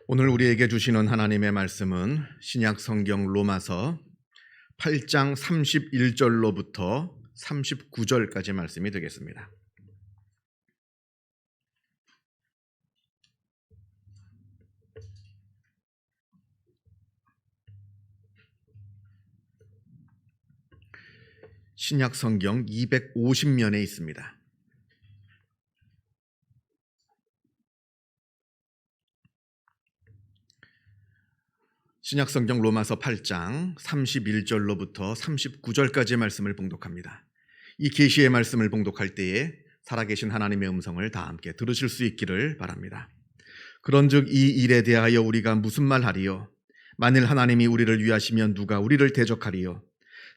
오늘 우리에게 주시는 하나님의 말씀은 신약 성경 로마서 8장 31절로부터 39절까지 말씀이 되겠습니다. 신약 성경 250면에 있습니다. 신약 성경 로마서 8장 31절로부터 39절까지의 말씀을 봉독합니다. 이 계시의 말씀을 봉독할 때에 살아계신 하나님의 음성을 다 함께 들으실 수 있기를 바랍니다. 그런즉 이 일에 대하여 우리가 무슨 말하리요? 만일 하나님이 우리를 위하시면 누가 우리를 대적하리요?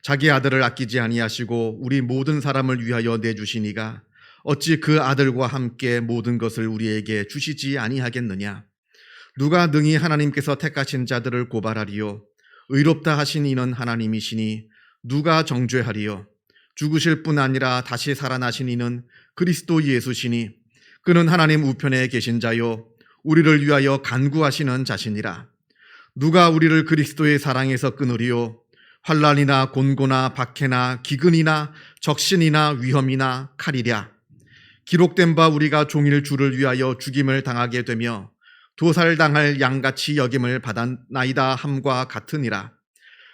자기 아들을 아끼지 아니하시고 우리 모든 사람을 위하여 내주시니가 어찌 그 아들과 함께 모든 것을 우리에게 주시지 아니하겠느냐? 누가 능히 하나님께서 택하신 자들을 고발하리요? 의롭다 하신 이는 하나님이시니 누가 정죄하리요? 죽으실 뿐 아니라 다시 살아나신 이는 그리스도 예수시니 그는 하나님 우편에 계신 자요 우리를 위하여 간구하시는 자시니라. 누가 우리를 그리스도의 사랑에서 끊으리요? 환난이나 곤고나 박해나 기근이나 적신이나 위험이나 칼이랴. 기록된 바 우리가 종일 주를 위하여 죽임을 당하게 되며 도살당할 양같이 여김을 받았나이다 함과 같으니라.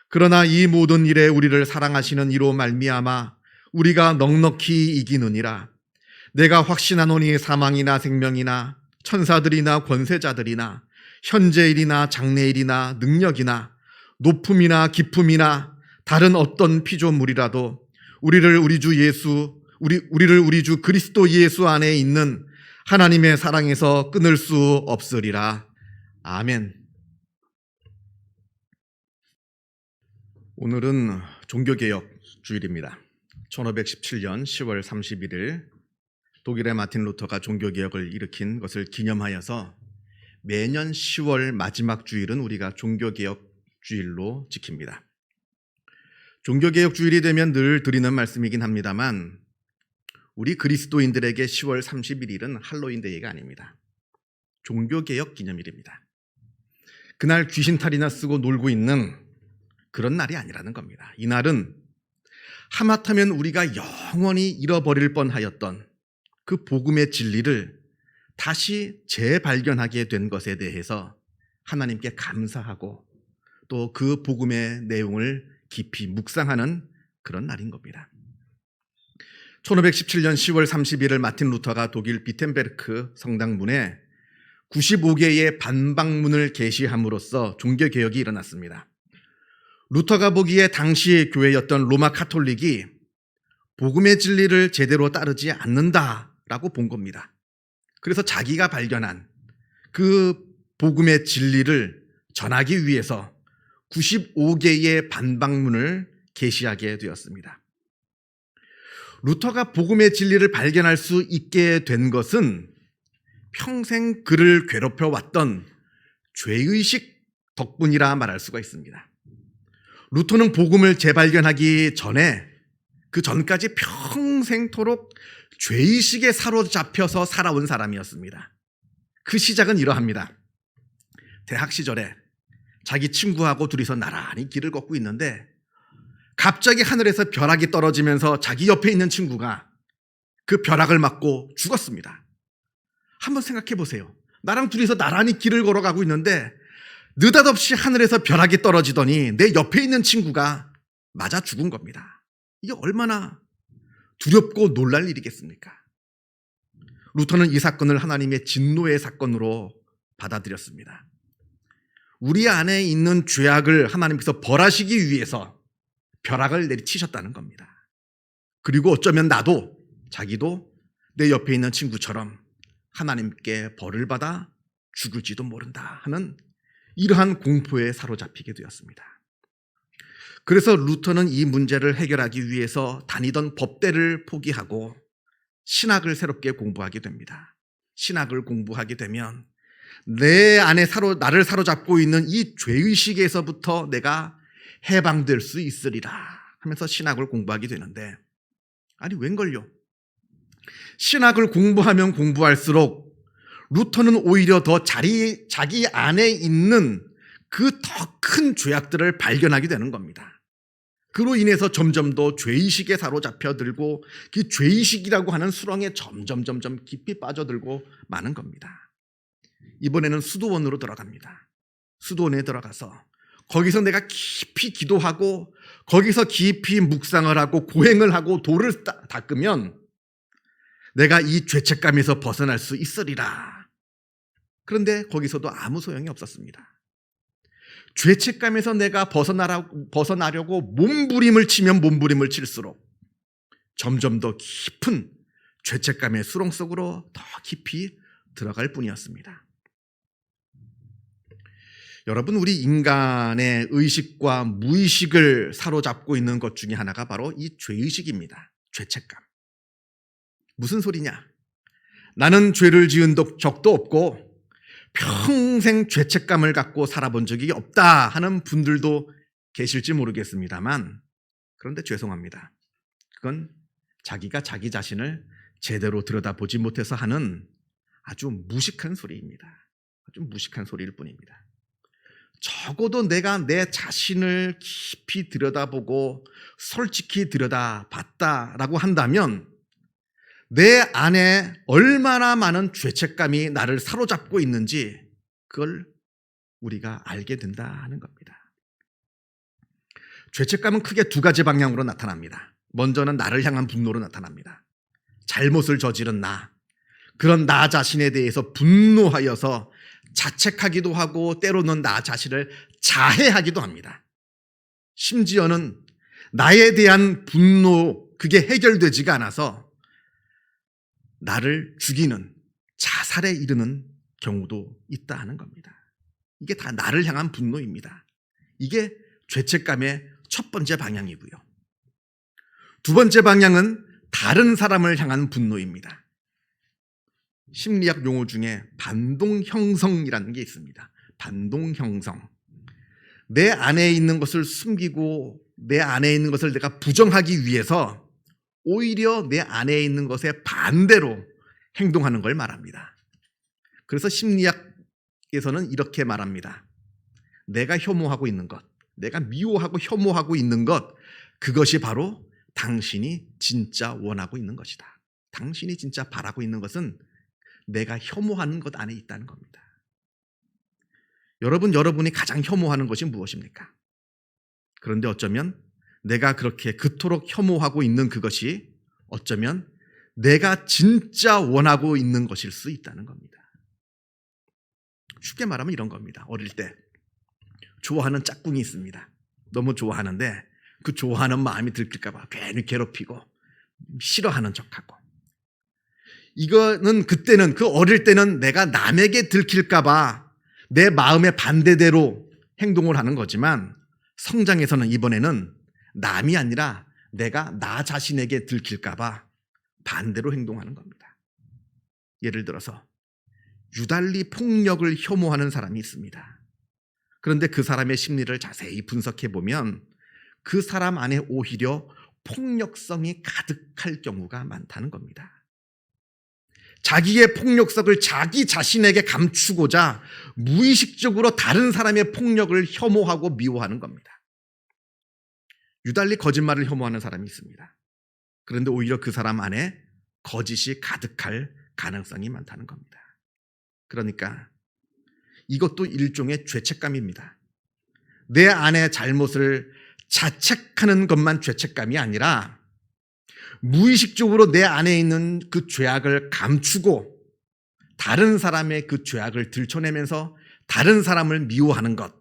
그러나 이 모든 일에 우리를 사랑하시는 이로 말미암아 우리가 넉넉히 이기느니라. 내가 확신하노니 사망이나 생명이나 천사들이나 권세자들이나 현재일이나 장래일이나 능력이나 높음이나 깊음이나 다른 어떤 피조물이라도 우리를 우리 주 그리스도 예수 안에 있는 하나님의 사랑에서 끊을 수 없으리라. 아멘. 오늘은 종교개혁 주일입니다. 1517년 10월 31일 독일의 마틴 루터가 종교개혁을 일으킨 것을 기념하여서 매년 10월 마지막 주일은 우리가 종교개혁 주일로 지킵니다. 종교개혁 주일이 되면 늘 드리는 말씀이긴 합니다만 우리 그리스도인들에게 10월 31일은 할로윈데이가 아닙니다. 종교개혁 기념일입니다. 그날 귀신탈이나 쓰고 놀고 있는 그런 날이 아니라는 겁니다. 이날은 하마터면 우리가 영원히 잃어버릴 뻔하였던 그 복음의 진리를 다시 재발견하게 된 것에 대해서 하나님께 감사하고 또 그 복음의 내용을 깊이 묵상하는 그런 날인 겁니다. 1517년 10월 31일 마틴 루터가 독일 비텐베르크 성당문에 95개의 반박문을 게시함으로써 종교개혁이 일어났습니다. 루터가 보기에 당시 교회였던 로마 카톨릭이 복음의 진리를 제대로 따르지 않는다라고 본 겁니다. 그래서 자기가 발견한 그 복음의 진리를 전하기 위해서 95개의 반박문을 게시하게 되었습니다. 루터가 복음의 진리를 발견할 수 있게 된 것은 평생 그를 괴롭혀왔던 죄의식 덕분이라 말할 수가 있습니다. 루터는 복음을 재발견하기 전에 그 전까지 평생토록 죄의식에 사로잡혀서 살아온 사람이었습니다. 그 시작은 이러합니다. 대학 시절에 자기 친구하고 둘이서 나란히 길을 걷고 있는데 갑자기 하늘에서 벼락이 떨어지면서 자기 옆에 있는 친구가 그 벼락을 맞고 죽었습니다. 한번 생각해 보세요. 나랑 둘이서 나란히 길을 걸어가고 있는데 느닷없이 하늘에서 벼락이 떨어지더니 내 옆에 있는 친구가 맞아 죽은 겁니다. 이게 얼마나 두렵고 놀랄 일이겠습니까? 루터는 이 사건을 하나님의 진노의 사건으로 받아들였습니다. 우리 안에 있는 죄악을 하나님께서 벌하시기 위해서 벼락을 내리치셨다는 겁니다. 그리고 어쩌면 나도 자기도 내 옆에 있는 친구처럼 하나님께 벌을 받아 죽을지도 모른다 하는 이러한 공포에 사로잡히게 되었습니다. 그래서 루터는 이 문제를 해결하기 위해서 다니던 법대를 포기하고 신학을 새롭게 공부하게 됩니다. 신학을 공부하게 되면 내 안에 나를 사로잡고 있는 이 죄의식에서부터 내가 해방될 수 있으리라 하면서 신학을 공부하게 되는데, 아니 웬걸요? 신학을 공부하면 공부할수록 루터는 오히려 더 자기 안에 있는 그 더 큰 죄악들을 발견하게 되는 겁니다. 그로 인해서 점점 더 죄의식에 사로잡혀들고 그 죄의식이라고 하는 수렁에 점점 깊이 빠져들고 마는 겁니다. 이번에는 수도원으로 들어갑니다. 수도원에 들어가서 거기서 내가 깊이 기도하고 거기서 깊이 묵상을 하고 고행을 하고 돌을 닦으면 내가 이 죄책감에서 벗어날 수 있으리라. 그런데 거기서도 아무 소용이 없었습니다. 죄책감에서 내가 벗어나려고 몸부림을 치면 몸부림을 칠수록 점점 더 깊은 죄책감의 수렁 속으로 더 깊이 들어갈 뿐이었습니다. 여러분, 우리 인간의 의식과 무의식을 사로잡고 있는 것 중에 하나가 바로 이 죄의식입니다. 죄책감. 무슨 소리냐? 나는 죄를 지은 적도 없고 평생 죄책감을 갖고 살아본 적이 없다 하는 분들도 계실지 모르겠습니다만, 그런데 죄송합니다. 그건 자기가 자기 자신을 제대로 들여다보지 못해서 하는 아주 무식한 소리입니다. 아주 무식한 소리일 뿐입니다. 적어도 내가 내 자신을 깊이 들여다보고 솔직히 들여다봤다라고 한다면 내 안에 얼마나 많은 죄책감이 나를 사로잡고 있는지 그걸 우리가 알게 된다는 겁니다. 죄책감은 크게 두 가지 방향으로 나타납니다. 먼저는 나를 향한 분노로 나타납니다. 잘못을 저지른 나, 그런 나 자신에 대해서 분노하여서 자책하기도 하고 때로는 나 자신을 자해하기도 합니다. 심지어는 나에 대한 분노, 그게 해결되지가 않아서 나를 죽이는, 자살에 이르는 경우도 있다 하는 겁니다. 이게 다 나를 향한 분노입니다. 이게 죄책감의 첫 번째 방향이고요. 두 번째 방향은 다른 사람을 향한 분노입니다. 심리학 용어 중에 반동형성이라는 게 있습니다. 반동형성. 내 안에 있는 것을 숨기고 내 안에 있는 것을 내가 부정하기 위해서 오히려 내 안에 있는 것에 반대로 행동하는 걸 말합니다. 그래서 심리학에서는 이렇게 말합니다. 내가 혐오하고 있는 것, 내가 미워하고 혐오하고 있는 것, 그것이 바로 당신이 진짜 원하고 있는 것이다. 당신이 진짜 바라고 있는 것은 내가 혐오하는 것 안에 있다는 겁니다. 여러분이 가장 혐오하는 것이 무엇입니까? 그런데 어쩌면 내가 그렇게 그토록 혐오하고 있는 그것이 어쩌면 내가 진짜 원하고 있는 것일 수 있다는 겁니다. 쉽게 말하면 이런 겁니다. 어릴 때 좋아하는 짝꿍이 있습니다. 너무 좋아하는데 그 좋아하는 마음이 들킬까 봐 괜히 괴롭히고 싫어하는 척하고, 이거는 그때는, 그 어릴 때는 내가 남에게 들킬까 봐 내 마음의 반대대로 행동을 하는 거지만, 성장에서는 이번에는 남이 아니라 내가 나 자신에게 들킬까 봐 반대로 행동하는 겁니다. 예를 들어서 유달리 폭력을 혐오하는 사람이 있습니다. 그런데 그 사람의 심리를 자세히 분석해 보면 그 사람 안에 오히려 폭력성이 가득할 경우가 많다는 겁니다. 자기의 폭력성을 자기 자신에게 감추고자 무의식적으로 다른 사람의 폭력을 혐오하고 미워하는 겁니다. 유달리 거짓말을 혐오하는 사람이 있습니다. 그런데 오히려 그 사람 안에 거짓이 가득할 가능성이 많다는 겁니다. 그러니까 이것도 일종의 죄책감입니다. 내 안의 잘못을 자책하는 것만 죄책감이 아니라 무의식적으로 내 안에 있는 그 죄악을 감추고 다른 사람의 그 죄악을 들춰내면서 다른 사람을 미워하는 것,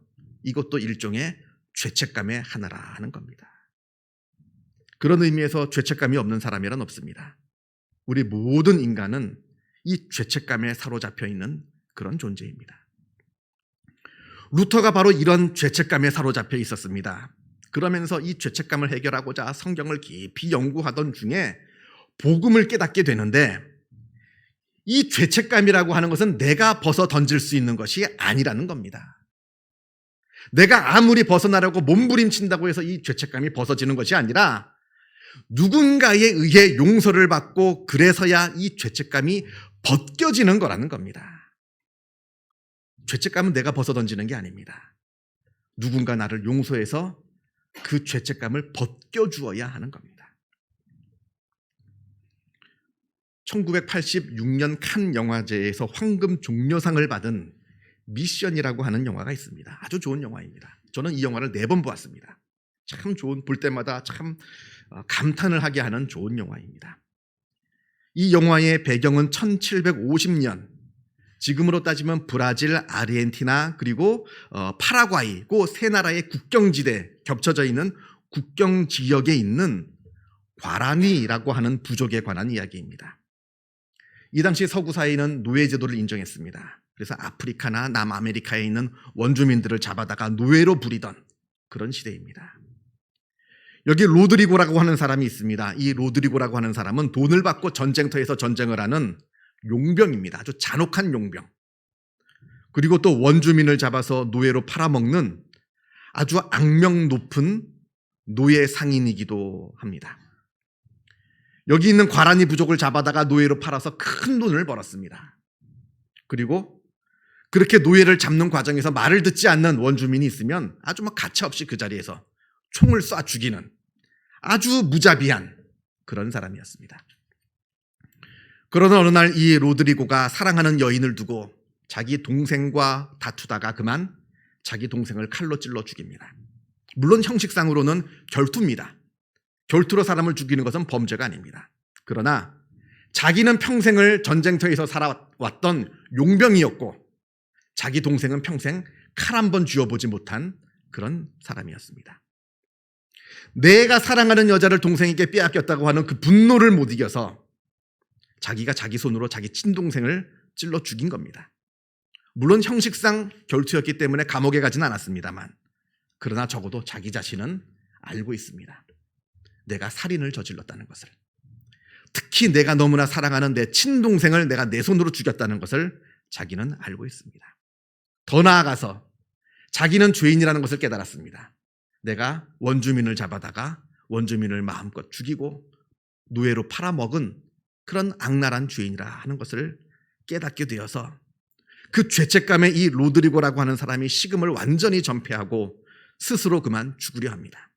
이것도 일종의 죄책감의 하나라는 겁니다. 그런 의미에서 죄책감이 없는 사람이란 없습니다. 우리 모든 인간은 이 죄책감에 사로잡혀 있는 그런 존재입니다. 루터가 바로 이런 죄책감에 사로잡혀 있었습니다. 그러면서 이 죄책감을 해결하고자 성경을 깊이 연구하던 중에 복음을 깨닫게 되는데, 이 죄책감이라고 하는 것은 내가 벗어 던질 수 있는 것이 아니라는 겁니다. 내가 아무리 벗어나려고 몸부림친다고 해서 이 죄책감이 벗어지는 것이 아니라 누군가에 의해 용서를 받고 그래서야 이 죄책감이 벗겨지는 거라는 겁니다. 죄책감은 내가 벗어던지는 게 아닙니다. 누군가 나를 용서해서 그 죄책감을 벗겨주어야 하는 겁니다. 1986년 칸 영화제에서 황금 종려상을 받은 미션이라고 하는 영화가 있습니다. 아주 좋은 영화입니다. 저는 이 영화를 4번 보았습니다. 참 좋은, 볼 때마다 참 감탄을 하게 하는 좋은 영화입니다. 이 영화의 배경은 1750년, 지금으로 따지면 브라질, 아르헨티나 그리고 파라과이 그 세 나라의 국경지대 겹쳐져 있는 국경 지역에 있는 과라니라고 하는 부족에 관한 이야기입니다. 이 당시 서구 사회는 노예제도를 인정했습니다. 그래서 아프리카나 남아메리카에 있는 원주민들을 잡아다가 노예로 부리던 그런 시대입니다. 여기 로드리고라고 하는 사람이 있습니다. 이 로드리고라고 하는 사람은 돈을 받고 전쟁터에서 전쟁을 하는 용병입니다. 아주 잔혹한 용병. 그리고 또 원주민을 잡아서 노예로 팔아먹는 아주 악명 높은 노예 상인이기도 합니다. 여기 있는 과라니 부족을 잡아다가 노예로 팔아서 큰 돈을 벌었습니다. 그리고 그렇게 노예를 잡는 과정에서 말을 듣지 않는 원주민이 있으면 아주 가차없이 그 자리에서 총을 쏴 죽이는 아주 무자비한 그런 사람이었습니다. 그러던 어느 날 이 로드리고가 사랑하는 여인을 두고 자기 동생과 다투다가 그만 자기 동생을 칼로 찔러 죽입니다. 물론 형식상으로는 결투입니다. 결투로 사람을 죽이는 것은 범죄가 아닙니다. 그러나 자기는 평생을 전쟁터에서 살아왔던 용병이었고 자기 동생은 평생 칼 한 번 쥐어보지 못한 그런 사람이었습니다. 내가 사랑하는 여자를 동생에게 빼앗겼다고 하는 그 분노를 못 이겨서 자기가 자기 손으로 자기 친동생을 찔러 죽인 겁니다. 물론 형식상 결투였기 때문에 감옥에 가진 않았습니다만 그러나 적어도 자기 자신은 알고 있습니다. 내가 살인을 저질렀다는 것을. 특히 내가 너무나 사랑하는 내 친동생을 내가 내 손으로 죽였다는 것을 자기는 알고 있습니다. 더 나아가서 자기는 죄인이라는 것을 깨달았습니다. 내가 원주민을 잡아다가 원주민을 마음껏 죽이고 노예로 팔아먹은 그런 악랄한 죄인이라 하는 것을 깨닫게 되어서 그 죄책감에 이 로드리고라고 하는 사람이 식음을 완전히 전폐하고 스스로 그만 죽으려 합니다.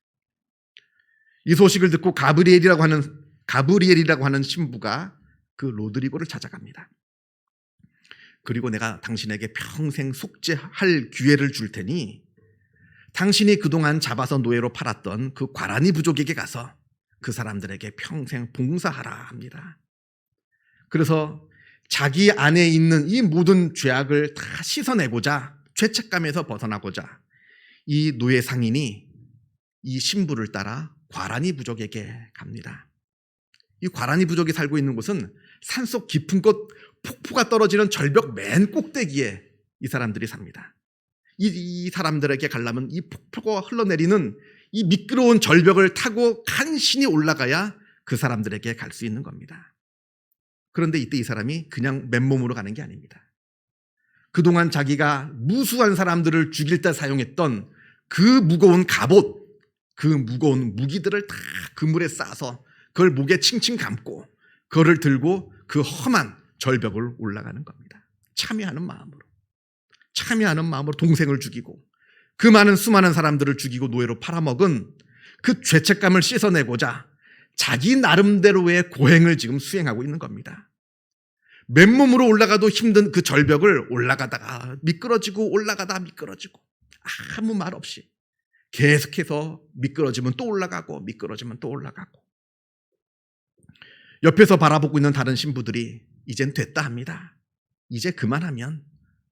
이 소식을 듣고 가브리엘이라고 하는 신부가 그 로드리고를 찾아갑니다. 그리고 내가 당신에게 평생 속죄할 기회를 줄 테니 당신이 그동안 잡아서 노예로 팔았던 그 과라니 부족에게 가서 그 사람들에게 평생 봉사하라 합니다. 그래서 자기 안에 있는 이 모든 죄악을 다 씻어내고자 죄책감에서 벗어나고자 이 노예 상인이 이 신부를 따라 과라니 부족에게 갑니다. 이 과라니 부족이 살고 있는 곳은 산속 깊은 곳 폭포가 떨어지는 절벽 맨 꼭대기에 이 사람들이 삽니다. 이 사람들에게 가려면 이 폭포가 흘러내리는 이 미끄러운 절벽을 타고 간신히 올라가야 그 사람들에게 갈 수 있는 겁니다. 그런데 이때 이 사람이 그냥 맨몸으로 가는 게 아닙니다. 그동안 자기가 무수한 사람들을 죽일 때 사용했던 그 무거운 갑옷, 그 무거운 무기들을 다 그물에 싸서 그걸 목에 칭칭 감고 그거를 들고 그 험한 절벽을 올라가는 겁니다. 참여하는 마음으로 동생을 죽이고 그 많은 수많은 사람들을 죽이고 노예로 팔아먹은 그 죄책감을 씻어내고자 자기 나름대로의 고행을 지금 수행하고 있는 겁니다. 맨몸으로 올라가도 힘든 그 절벽을 올라가다가 미끄러지고 올라가다 미끄러지고 아무 말 없이 계속해서 미끄러지면 또 올라가고 미끄러지면 또 올라가고 옆에서 바라보고 있는 다른 신부들이 이젠 됐다 합니다. 이제 그만하면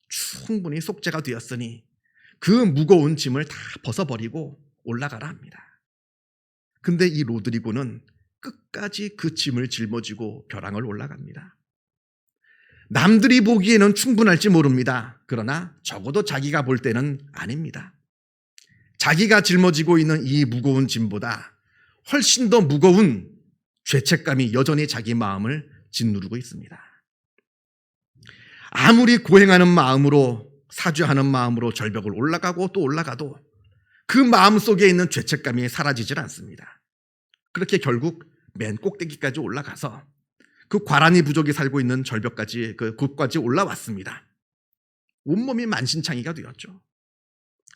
충분히 속죄가 되었으니 그 무거운 짐을 다 벗어버리고 올라가라 합니다. 근데 이 로드리고는 끝까지 그 짐을 짊어지고 벼랑을 올라갑니다. 남들이 보기에는 충분할지 모릅니다. 그러나 적어도 자기가 볼 때는 아닙니다. 자기가 짊어지고 있는 이 무거운 짐보다 훨씬 더 무거운 죄책감이 여전히 자기 마음을 짓누르고 있습니다. 아무리 고행하는 마음으로 사죄하는 마음으로 절벽을 올라가고 또 올라가도 그 마음속에 있는 죄책감이 사라지질 않습니다. 그렇게 결국 맨 꼭대기까지 올라가서 그 과라니 부족이 살고 있는 절벽까지 그 곳까지 올라왔습니다. 온몸이 만신창이가 되었죠.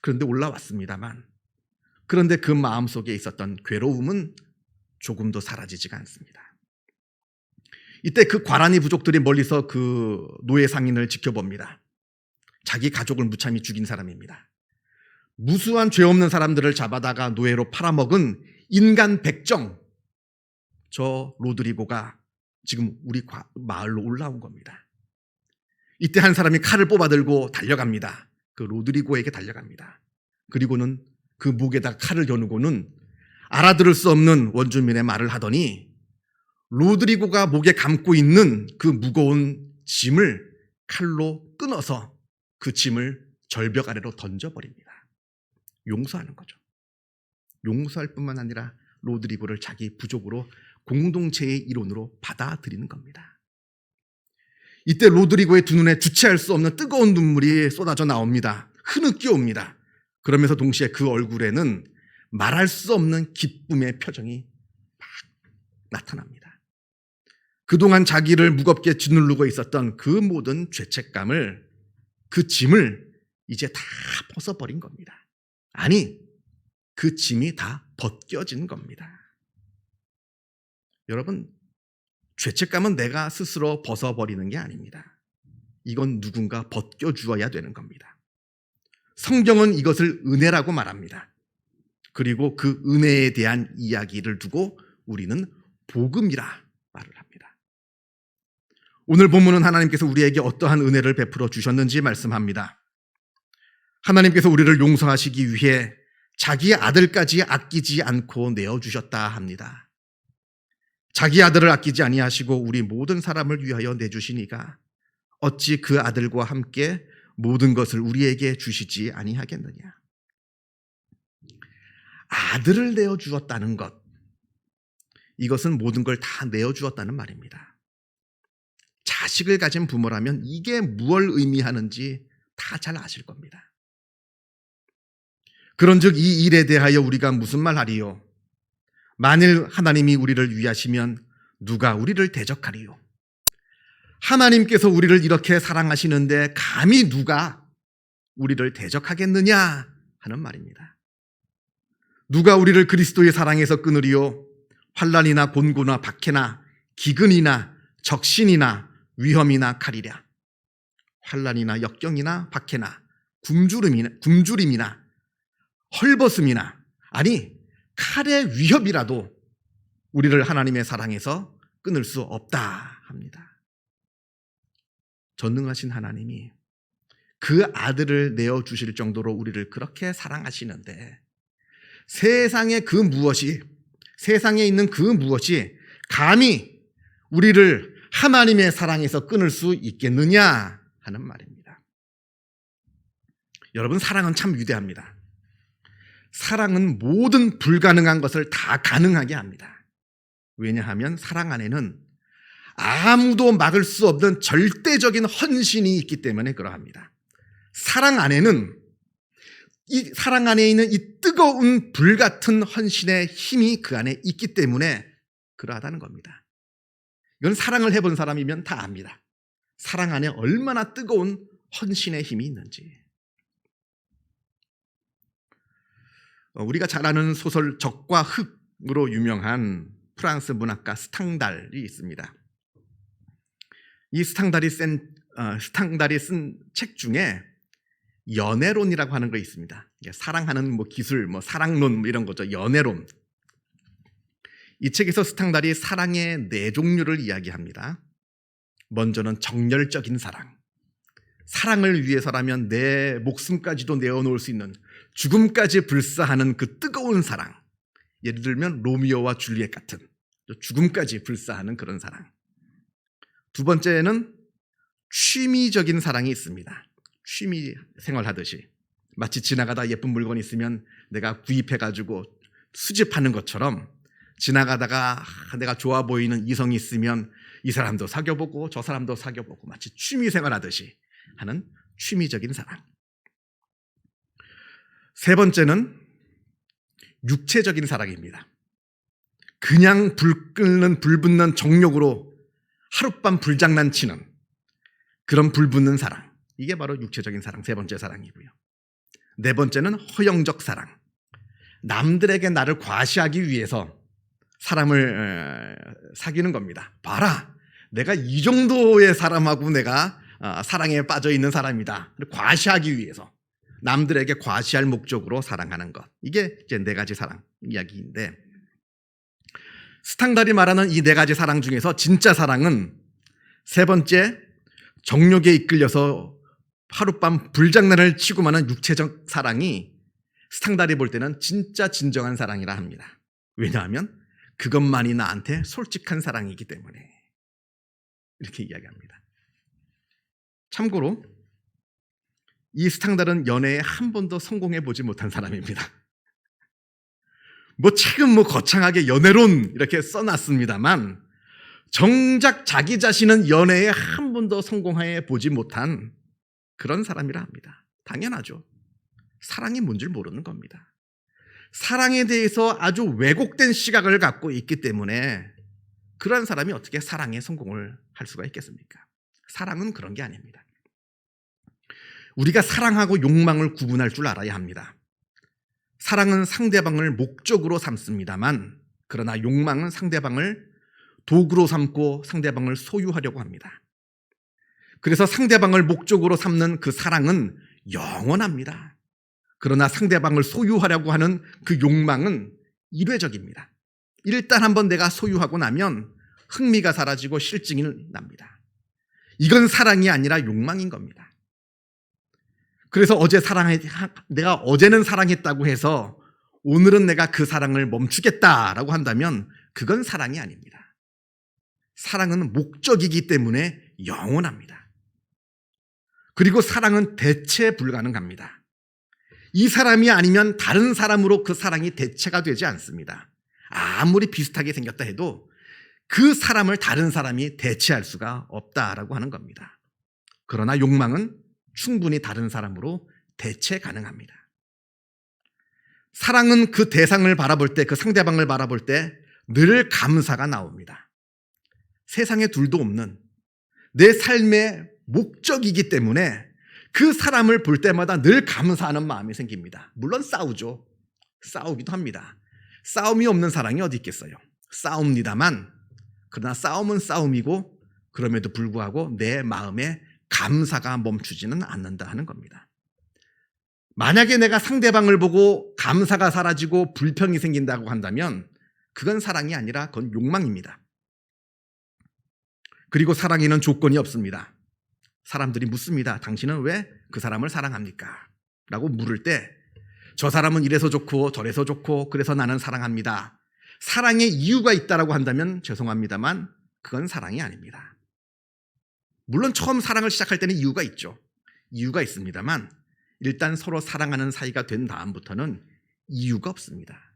그런데 올라왔습니다만, 그런데 그 마음속에 있었던 괴로움은 조금도 사라지지가 않습니다. 이때 그 과란이 부족들이 멀리서 그 노예 상인을 지켜봅니다. 자기 가족을 무참히 죽인 사람입니다. 무수한 죄 없는 사람들을 잡아다가 노예로 팔아먹은 인간 백정, 저 로드리고가 지금 우리 마을로 올라온 겁니다. 이때 한 사람이 칼을 뽑아들고 달려갑니다. 그 로드리고에게 달려갑니다. 그리고는 그 목에다 칼을 겨누고는 알아들을 수 없는 원주민의 말을 하더니 로드리고가 목에 감고 있는 그 무거운 짐을 칼로 끊어서 그 짐을 절벽 아래로 던져버립니다. 용서하는 거죠. 용서할 뿐만 아니라 로드리고를 자기 부족으로 공동체의 일원으로 받아들이는 겁니다. 이때 로드리고의 두 눈에 주체할 수 없는 뜨거운 눈물이 쏟아져 나옵니다. 흐느껴 옵니다. 그러면서 동시에 그 얼굴에는 말할 수 없는 기쁨의 표정이 막 나타납니다. 그동안 자기를 무겁게 짓누르고 있었던 그 모든 죄책감을, 그 짐을 이제 다 벗어버린 겁니다. 아니, 그 짐이 다 벗겨진 겁니다. 여러분, 죄책감은 내가 스스로 벗어버리는 게 아닙니다. 이건 누군가 벗겨주어야 되는 겁니다. 성경은 이것을 은혜라고 말합니다. 그리고 그 은혜에 대한 이야기를 두고 우리는 복음이라 말을 합니다. 오늘 본문은 하나님께서 우리에게 어떠한 은혜를 베풀어 주셨는지 말씀합니다. 하나님께서 우리를 용서하시기 위해 자기 아들까지 아끼지 않고 내어주셨다 합니다. 자기 아들을 아끼지 아니하시고 우리 모든 사람을 위하여 내주시니가 어찌 그 아들과 함께 모든 것을 우리에게 주시지 아니하겠느냐. 아들을 내어주었다는 것, 이것은 모든 걸 다 내어주었다는 말입니다. 자식을 가진 부모라면 이게 무엇을 의미하는지 다 잘 아실 겁니다. 그런즉 이 일에 대하여 우리가 무슨 말하리요? 만일 하나님이 우리를 위하시면 누가 우리를 대적하리요? 하나님께서 우리를 이렇게 사랑하시는데 감히 누가 우리를 대적하겠느냐 하는 말입니다. 누가 우리를 그리스도의 사랑에서 끊으리요? 환난이나 곤고나 박해나 기근이나 적신이나 위험이나 칼이랴. 환난이나 역경이나 박해나 굶주림이나 헐벗음이나, 아니 칼의 위협이라도 우리를 하나님의 사랑에서 끊을 수 없다 합니다. 전능하신 하나님이 그 아들을 내어주실 정도로 우리를 그렇게 사랑하시는데 세상에 있는 그 무엇이 감히 우리를 하나님의 사랑에서 끊을 수 있겠느냐 하는 말입니다. 여러분, 사랑은 참 위대합니다. 사랑은 모든 불가능한 것을 다 가능하게 합니다. 왜냐하면 사랑 안에는 아무도 막을 수 없는 절대적인 헌신이 있기 때문에 그러합니다. 사랑 안에 있는 이 뜨거운 불같은 헌신의 힘이 그 안에 있기 때문에 그러하다는 겁니다. 이건 사랑을 해본 사람이면 다 압니다. 사랑 안에 얼마나 뜨거운 헌신의 힘이 있는지. 우리가 잘 아는 소설 적과 흙으로 유명한 프랑스 문학가 스탕달이 있습니다. 이 스탕달이 쓴 책 중에 연애론이라고 하는 거 있습니다. 사랑하는 기술, 사랑론 이런 거죠. 연애론. 이 책에서 스탕달이 사랑의 4종류를 이야기합니다. 먼저는 정열적인 사랑. 사랑을 위해서라면 내 목숨까지도 내어놓을 수 있는, 죽음까지 불사하는 그 뜨거운 사랑. 예를 들면 로미오와 줄리엣 같은 죽음까지 불사하는 그런 사랑. 두 번째는 취미적인 사랑이 있습니다. 취미 생활하듯이 마치 지나가다 예쁜 물건이 있으면 내가 구입해가지고 수집하는 것처럼 지나가다가 내가 좋아 보이는 이성이 있으면 이 사람도 사귀어보고 저 사람도 사귀어보고 마치 취미 생활하듯이 하는 취미적인 사랑. 세 번째는 육체적인 사랑입니다. 그냥 불 붙는 정욕으로 하룻밤 불장난치는 그런 불붙는 사랑. 이게 바로 육체적인 사랑, 세 번째 사랑이고요. 네 번째는 허영적 사랑. 남들에게 나를 과시하기 위해서 사람을 사귀는 겁니다. 봐라, 내가 이 정도의 사람하고 내가 사랑에 빠져 있는 사람이다. 과시하기 위해서, 남들에게 과시할 목적으로 사랑하는 것. 이게 이제 네 가지 사랑 이야기인데, 스탕달이 말하는 이 네 가지 사랑 중에서 진짜 사랑은 세 번째, 정욕에 이끌려서 하룻밤 불장난을 치고 마는 육체적 사랑이 스탕달이 볼 때는 진짜 진정한 사랑이라 합니다. 왜냐하면 그것만이 나한테 솔직한 사랑이기 때문에 이렇게 이야기합니다. 참고로 이 스탕달은 연애에 한 번도 성공해 보지 못한 사람입니다. 책은 거창하게 연애론 이렇게 써놨습니다만 정작 자기 자신은 연애에 한 번도 성공해 보지 못한 그런 사람이라 합니다. 당연하죠. 사랑이 뭔지 모르는 겁니다. 사랑에 대해서 아주 왜곡된 시각을 갖고 있기 때문에 그런 사람이 어떻게 사랑에 성공을 할 수가 있겠습니까? 사랑은 그런 게 아닙니다. 우리가 사랑하고 욕망을 구분할 줄 알아야 합니다. 사랑은 상대방을 목적으로 삼습니다만, 그러나 욕망은 상대방을 도구로 삼고 상대방을 소유하려고 합니다. 그래서 상대방을 목적으로 삼는 그 사랑은 영원합니다. 그러나 상대방을 소유하려고 하는 그 욕망은 일회적입니다. 일단 한번 내가 소유하고 나면 흥미가 사라지고 실증이 납니다. 이건 사랑이 아니라 욕망인 겁니다. 그래서 내가 어제는 사랑했다고 해서 오늘은 내가 그 사랑을 멈추겠다라고 한다면 그건 사랑이 아닙니다. 사랑은 목적이기 때문에 영원합니다. 그리고 사랑은 대체 불가능합니다. 이 사람이 아니면 다른 사람으로 그 사랑이 대체가 되지 않습니다. 아무리 비슷하게 생겼다 해도 그 사람을 다른 사람이 대체할 수가 없다라고 하는 겁니다. 그러나 욕망은 충분히 다른 사람으로 대체 가능합니다. 사랑은 그 대상을 바라볼 때, 그 상대방을 바라볼 때 늘 감사가 나옵니다. 세상에 둘도 없는 내 삶의 목적이기 때문에 그 사람을 볼 때마다 늘 감사하는 마음이 생깁니다. 물론 싸우죠. 싸우기도 합니다. 싸움이 없는 사랑이 어디 있겠어요. 싸웁니다만, 그러나 싸움은 싸움이고 그럼에도 불구하고 내 마음에 감사가 멈추지는 않는다 하는 겁니다. 만약에 내가 상대방을 보고 감사가 사라지고 불평이 생긴다고 한다면 그건 사랑이 아니라 그건 욕망입니다. 그리고 사랑에는 조건이 없습니다. 사람들이 묻습니다. 당신은 왜 그 사람을 사랑합니까? 라고 물을 때 저 사람은 이래서 좋고 저래서 좋고 그래서 나는 사랑합니다. 사랑의 이유가 있다라고 한다면 죄송합니다만 그건 사랑이 아닙니다. 물론 처음 사랑을 시작할 때는 이유가 있죠. 이유가 있습니다만 일단 서로 사랑하는 사이가 된 다음부터는 이유가 없습니다.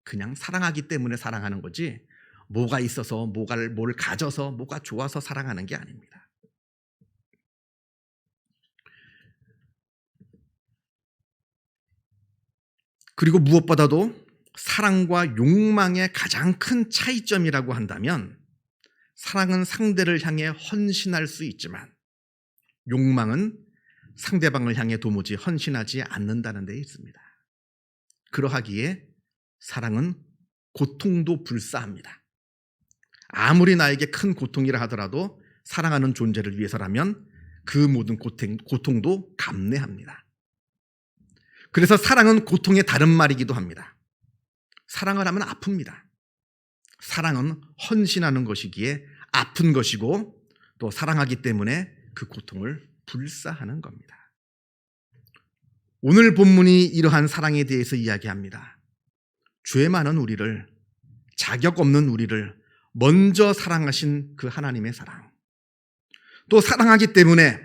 그냥 사랑하기 때문에 사랑하는 거지 뭐가 있어서 뭘 가져서 뭐가 좋아서 사랑하는 게 아닙니다. 그리고 무엇보다도 사랑과 욕망의 가장 큰 차이점이라고 한다면 사랑은 상대를 향해 헌신할 수 있지만 욕망은 상대방을 향해 도무지 헌신하지 않는다는 데 있습니다. 그러하기에 사랑은 고통도 불사합니다. 아무리 나에게 큰 고통이라 하더라도 사랑하는 존재를 위해서라면 그 모든 고통도 감내합니다. 그래서 사랑은 고통의 다른 말이기도 합니다. 사랑을 하면 아픕니다. 사랑은 헌신하는 것이기에 아픈 것이고 또 사랑하기 때문에 그 고통을 불사하는 겁니다. 오늘 본문이 이러한 사랑에 대해서 이야기합니다. 죄 많은 우리를, 자격 없는 우리를 먼저 사랑하신 그 하나님의 사랑, 또 사랑하기 때문에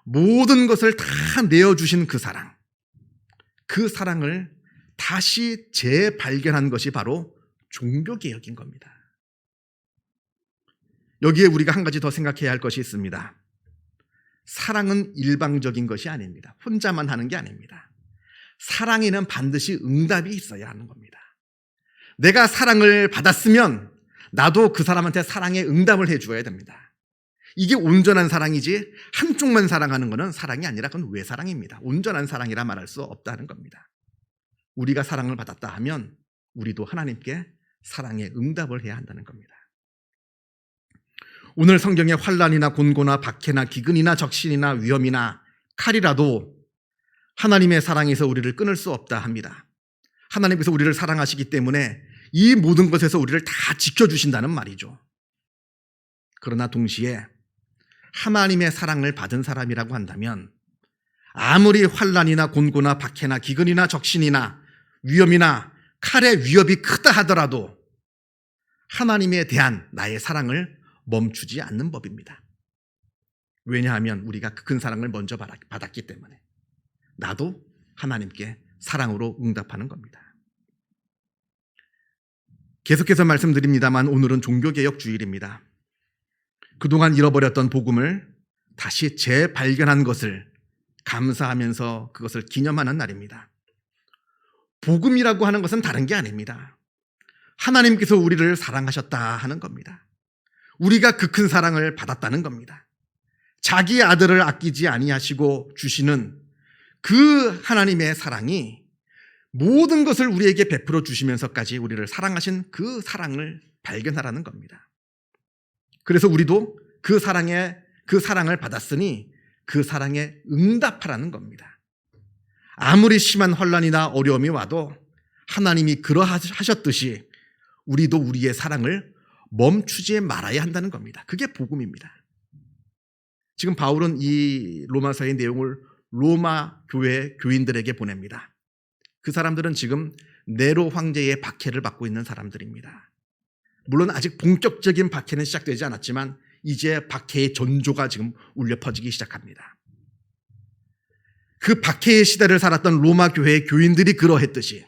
모든 것을 다 내어주신 그 사랑, 그 사랑을 다시 재발견한 것이 바로 종교개혁인 겁니다. 여기에 우리가 한 가지 더 생각해야 할 것이 있습니다. 사랑은 일방적인 것이 아닙니다. 혼자만 하는 게 아닙니다. 사랑에는 반드시 응답이 있어야 하는 겁니다. 내가 사랑을 받았으면 나도 그 사람한테 사랑의 응답을 해줘야 됩니다. 이게 온전한 사랑이지 한쪽만 사랑하는 것은 사랑이 아니라 그건 외사랑입니다. 온전한 사랑이라 말할 수 없다는 겁니다. 우리가 사랑을 받았다 하면 우리도 하나님께 사랑의 응답을 해야 한다는 겁니다. 오늘 성경에 환난이나 곤고나 박해나 기근이나 적신이나 위험이나 칼이라도 하나님의 사랑에서 우리를 끊을 수 없다 합니다. 하나님께서 우리를 사랑하시기 때문에 이 모든 것에서 우리를 다 지켜주신다는 말이죠. 그러나 동시에 하나님의 사랑을 받은 사람이라고 한다면 아무리 환난이나 곤고나 박해나 기근이나 적신이나 위험이나 칼의 위협이 크다 하더라도 하나님에 대한 나의 사랑을 멈추지 않는 법입니다. 왜냐하면 우리가 그 큰 사랑을 먼저 받았기 때문에 나도 하나님께 사랑으로 응답하는 겁니다. 계속해서 말씀드립니다만 오늘은 종교개혁 주일입니다. 그동안 잃어버렸던 복음을 다시 재발견한 것을 감사하면서 그것을 기념하는 날입니다. 복음이라고 하는 것은 다른 게 아닙니다. 하나님께서 우리를 사랑하셨다 하는 겁니다. 우리가 그 큰 사랑을 받았다는 겁니다. 자기 아들을 아끼지 아니하시고 주시는 그 하나님의 사랑이 모든 것을 우리에게 베풀어 주시면서까지 우리를 사랑하신 그 사랑을 발견하라는 겁니다. 그래서 우리도 그 사랑을 받았으니 그 사랑에 응답하라는 겁니다. 아무리 심한 환난이나 어려움이 와도 하나님이 그러하셨듯이 우리도 우리의 사랑을 멈추지 말아야 한다는 겁니다. 그게 복음입니다. 지금 바울은 이 로마서의 내용을 로마 교회 교인들에게 보냅니다. 그 사람들은 지금 네로 황제의 박해를 받고 있는 사람들입니다. 물론 아직 본격적인 박해는 시작되지 않았지만 이제 박해의 전조가 지금 울려 퍼지기 시작합니다. 그 박해의 시대를 살았던 로마 교회의 교인들이 그러했듯이,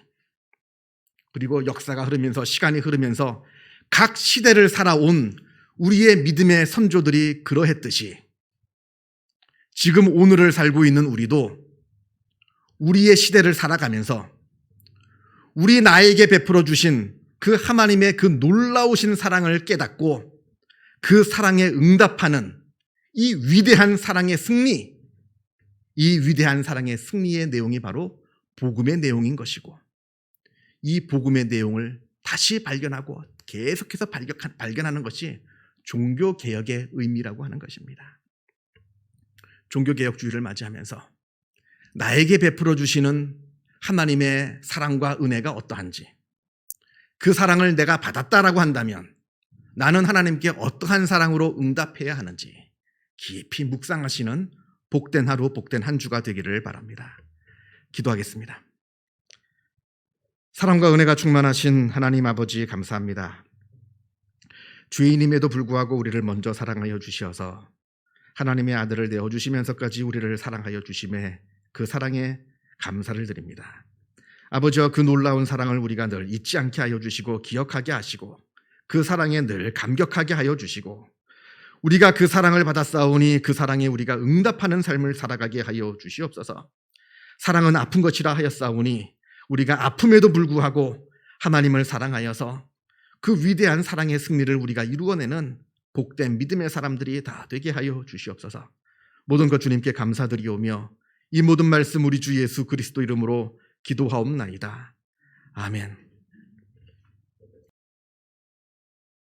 그리고 역사가 흐르면서 시간이 흐르면서 각 시대를 살아온 우리의 믿음의 선조들이 그러했듯이 지금 오늘을 살고 있는 우리도 우리의 시대를 살아가면서 우리 나에게 베풀어 주신 그 하나님의 그 놀라우신 사랑을 깨닫고 그 사랑에 응답하는 이 위대한 사랑의 승리, 이 위대한 사랑의 승리의 내용이 바로 복음의 내용인 것이고, 이 복음의 내용을 다시 발견하고 계속해서 발견하는 것이 종교개혁의 의미라고 하는 것입니다. 종교개혁주의를 맞이하면서 나에게 베풀어 주시는 하나님의 사랑과 은혜가 어떠한지, 그 사랑을 내가 받았다라고 한다면 나는 하나님께 어떠한 사랑으로 응답해야 하는지 깊이 묵상하시는 복된 하루, 복된 한 주가 되기를 바랍니다. 기도하겠습니다. 사랑과 은혜가 충만하신 하나님 아버지, 감사합니다. 죄인임에도 불구하고 우리를 먼저 사랑하여 주시어서 하나님의 아들을 내어주시면서까지 우리를 사랑하여 주심에 그 사랑에 감사를 드립니다. 아버지와 그 놀라운 사랑을 우리가 늘 잊지 않게 하여 주시고 기억하게 하시고 그 사랑에 늘 감격하게 하여 주시고 우리가 그 사랑을 받았사오니 그 사랑에 우리가 응답하는 삶을 살아가게 하여 주시옵소서. 사랑은 아픈 것이라 하였사오니 우리가 아픔에도 불구하고 하나님을 사랑하여서 그 위대한 사랑의 승리를 우리가 이루어내는 복된 믿음의 사람들이 다 되게 하여 주시옵소서. 모든 것 주님께 감사드리오며 이 모든 말씀 우리 주 예수 그리스도 이름으로 기도하옵나이다. 아멘.